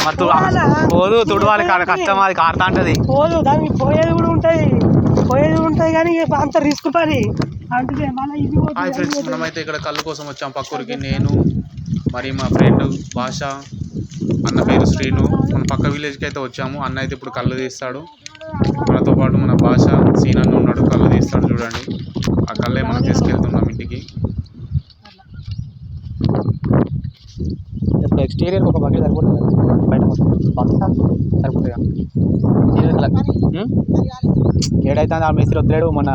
మరి పోదు తుడవాలి కష్టం, అది కారుతా ఉంటుంది. పోదు, దానికి పోయేది కూడా ఉంటాయి కానీ అంత రిస్క్ పని. అంటే హాయ్ ఫ్రెండ్స్, మనమైతే ఇక్కడ కళ్ళు కోసం వచ్చాం పక్కూరికి. నేను మరి మా ఫ్రెండ్ భాష, అన్న పేరు శ్రీను. మన పక్క విలేజ్కి అయితే వచ్చాము. అన్న అయితే ఇప్పుడు కళ్ళు తీస్తాడు. మనతో పాటు మన భాష సీనన్న ఉన్నాడు, కళ్ళు తీస్తాడు. చూడండి, ఆ కళ్ళే మనం తీసుకెళ్తున్నాం ఇంటికి. ఎక్స్టీరియర్ ఒక బకెట్ సరిపోతుంది, బయట సరిపోతుంది. ఏడైతే ఆ మేస్త్రి వద్దలేడు. మొన్న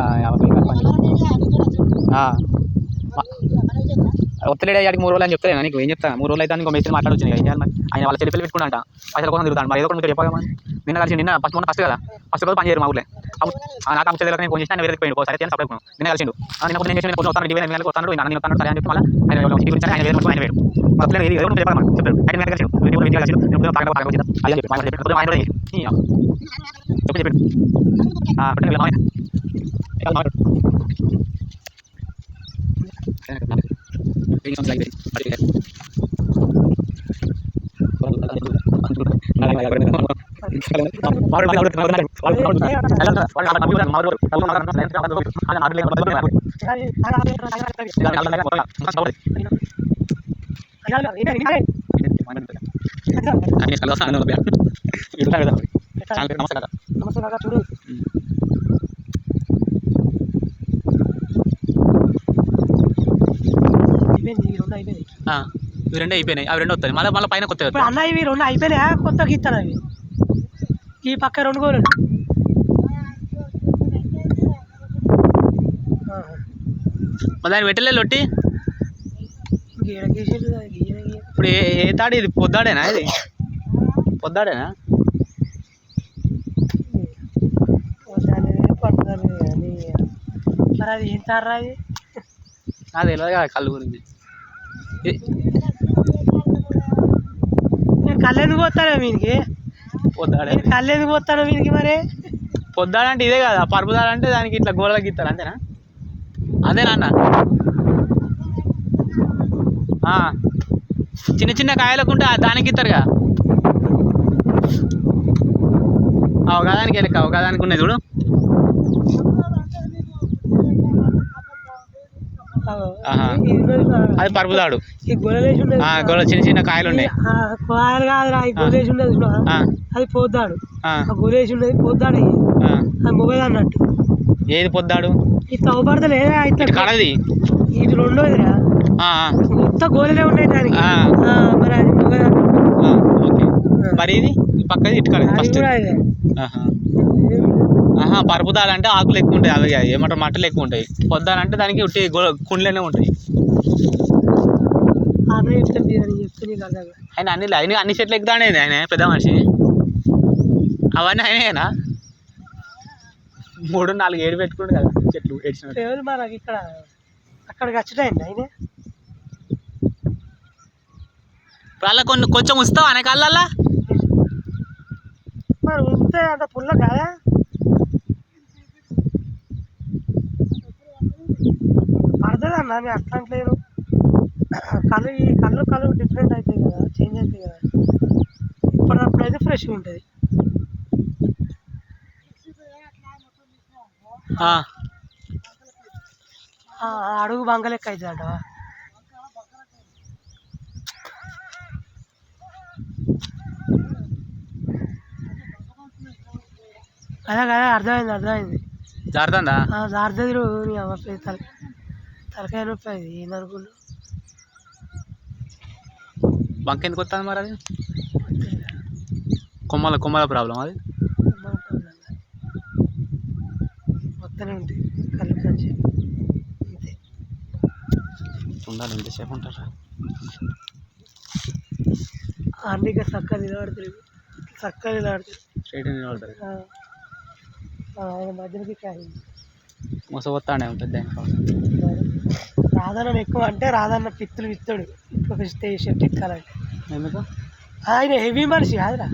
ఒత్తలేడు అడిగి 3 రోజులు అని చెప్తాను. నీకు ఏం చెప్తాను, 3 రోజులు అయితే ఇంకో మేస్త్రి మాట్లాడొచ్చు. ఏం చేయాలి, ఆయన వాళ్ళ చెల్లి పెట్టుకుంటా పైసల కోసం తిరుగుతాను. మరి ఏదో ఒకటి చెప్పాలి. నిన్న కలిసి ఫస్ట్ కదా, ఫస్ట్ రోజు పని చేయరు మా ఊళ్ళో. నాకు అంత దగ్గర నేను ఫోన్ చేసి ఆయన వేరే పోయింది. సరే సపరేట్ నిన్న కలిసిండు. నిన్న నేను చేసి వస్తాను, 20 వస్తాను, నేను వస్తాను సరే అని చెప్పి మళ్ళీ ఆయన గురించి ఆయన వేరే ఆయన వేరు అట్లా చెప్పాలి. మనం చెప్పారు ఆయన కలిసి ఆయన చూడు ఇవి 2 అయిపోయినాయి. అవి 2 వస్తాయి, మళ్ళీ పైన కొత్త. అన్న ఇవి 2 అయిపోయినాయా, కొత్తగా ఇస్తాను. అవి ఈ పక్క 2 గోలు దాన్ని పెట్టలే లొట్టి. ఇప్పుడు ఏ తాడు ఇది? పొద్దాడేనా? ఇది పొద్దాడేనా? మరి అది ఏం తారా? అది అది తెలియదు కదా కళ్ళు గురించి. కళ్ళు ఎందుకు పోతానా వీనికి? పొద్దాడే కళ్ళు ఎందుకు పోతానా వీనికి? మరి పొద్దాడంటే ఇదే కదా, పరుపుదాడంటే దానికి ఇట్లా గోడలకి ఇస్తారు. అంతేనా? అదేనా అన్న? చిన్న చిన్న కాయలకు ఉంటే దానికి ఇస్తారుగా. ఒకదానికి లెక్క, ఒకదానికి ఉన్నాయి చూడు. అది పరుపుదాడు. గొడవ చిన్న చిన్న కాయలు ఉన్నాయి. కాయలు కాదురా, గొలేసి ఉండదు. అది పోద్దాడు. గొలేసి ఉండేది పోద్దాడు. అది మొబైల్ అన్నట్టు. ఏది పొద్దాడు? ఇది తవ్వబడతలే కడది. ఇది 2వదిరా, మొత్తం గోళలే ఉన్నాయి దానికి. మరి అది మొబైల్. మరి ఇది పక్కది ఇటు కడది ఫస్ట్. పరుపుదాలంటే ఆకులు ఎక్కువ ఉంటాయి, అవి ఏమంటారు మట్టలు ఎక్కువ ఉంటాయి. పొద్దాలంటే దానికి ఉట్టి కుండ్లనే ఉంటాయి. ఆయన అన్ని చెట్లు ఎక్కుతాడేది ఆయన, పెద్ద మనిషి. అవన్నీ ఆయనేనా? 3, 4, 7 పెట్టుకుంటు కదా చెట్లు ఏడ్చిన. మనకి ఇక్కడ అక్కడికి వచ్చాయండి ఆయన. ఇప్పుడు అలా కొంచెం వస్తావు అనే కళ్ళల్లా మరి ఉంటే అంత పుల్ల కాదా? పడుతుంది అన్న, నేను అట్లా అంటలేను. కళ్ళు డిఫరెంట్ అవుతాయి కదా, చేంజ్ అవుతాయి కదా. ఇప్పుడప్పుడైతే ఫ్రెష్గా ఉంటుంది. అడుగు బంగ లెక్క అవుతుంది అంటవా? కదా అర్థమైంది. జారుతుందా? జారుతుంది. తలకాయ నొప్పి అది ఏందనుకున్నా. బంక ఎందుకు వస్తుంది మరి? అది కొమ్మల ప్రాబ్లం. అది మొత్తనే ఉంటుంది కళ్ళు కంచి. అంతే ఉండాలి, ఎంతసేపు ఉంటారా? అన్నిగా చక్కగా నిలబడుతుంది, స్ట్రైట్ నిలబడుతుంది. ఆయన మధ్యలోకి మోసపోతాడే పెద్ద. రాధన్న ఎక్కువ అంటే రాధన్న పిత్తులు విత్తాడు. ఇప్పుడు షర్ట్ ఎక్కాలంటే. ఎందుకు? ఆయన హెవీ మనిషి కాదురా.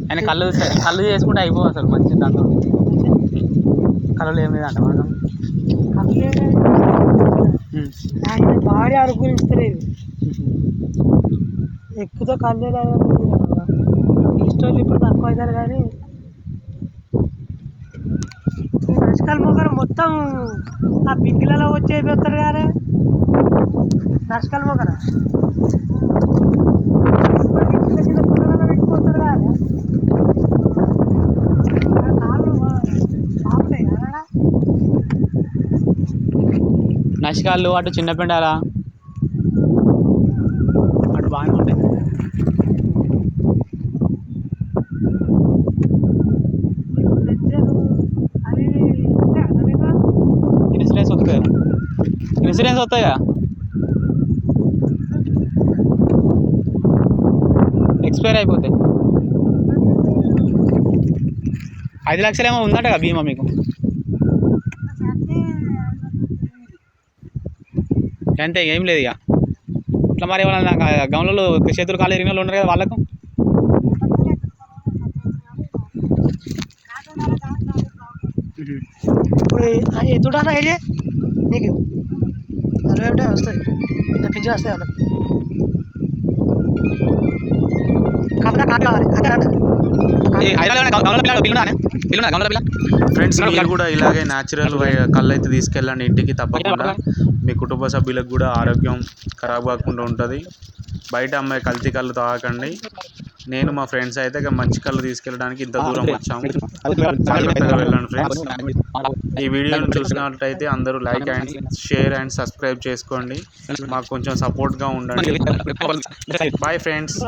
ఆయన కళ్ళు చేసుకుంటే అయిపో అసలు మంచి. దాంట్లో కళ్ళు ఏం లేదంట. ఆయన బాడీ అనుకూలించలేదు. ఎక్కువ కళ్ళే ఇష్టం ఇప్పుడు తక్కువ అవుతారు కానీ నష్కాల మొగలు మొత్తం ఆ బింగిలలో వచ్చి అయిపోతారు కానీ నష్కాల మొగల చిన్న చిన్న పిల్లలలో పెట్టిపోతారు కానీ కాళ్ళు బాగుంటాయి కదా నష్కాళ్ళు అటు చిన్న పెండాల అటు బాగానే ఉంటాయి. ఇన్సూరెన్స్ వస్తుంది కదా, ఇన్సూరెన్స్ వస్తాయి కదా, ఎక్స్పైర్ అయిపోతాయి. 5 లక్షలు ఏమో ఉందంట కదా బీమా మీకు. అంతే ఏం లేదు ఇక. ఇట్లా మరి ఏమన్నా గమనంలో చేతులు కాలు ఎరిగిన వాళ్ళు ఉన్నారు కదా వాళ్ళకు ఇప్పుడు ఎదుటానా అయితే నీకు 40 ఉంటే వస్తాయి తప్పించి వస్తాయి అన్న కాకపోతే కాదు కావాలి ఫ్రెండ్స్ మీరు కూడా ఇలాగే న్యాచురల్ కళ్ళు అయితే తీసుకెళ్ళండి ఇంటికి తప్పకుండా. మీ కుటుంబ సభ్యులకు కూడా ఆరోగ్యం ఖరాబ్ కాకుండా ఉంటుంది. బయట అమ్మాయి కల్తీ కళ్ళు తాగకండి. నేను మా ఫ్రెండ్స్ అయితే మంచి కళ్ళు తీసుకెళ్ళడానికి ఇంత దూరం వచ్చాము. జాగ్రత్తగా వెళ్ళండి ఫ్రెండ్స్. ఈ వీడియోని చూసినట్లయితే అందరూ like and share and subscribe చేసుకోండి. మాకు కొంచెం సపోర్ట్గా ఉండండి. Bye friends.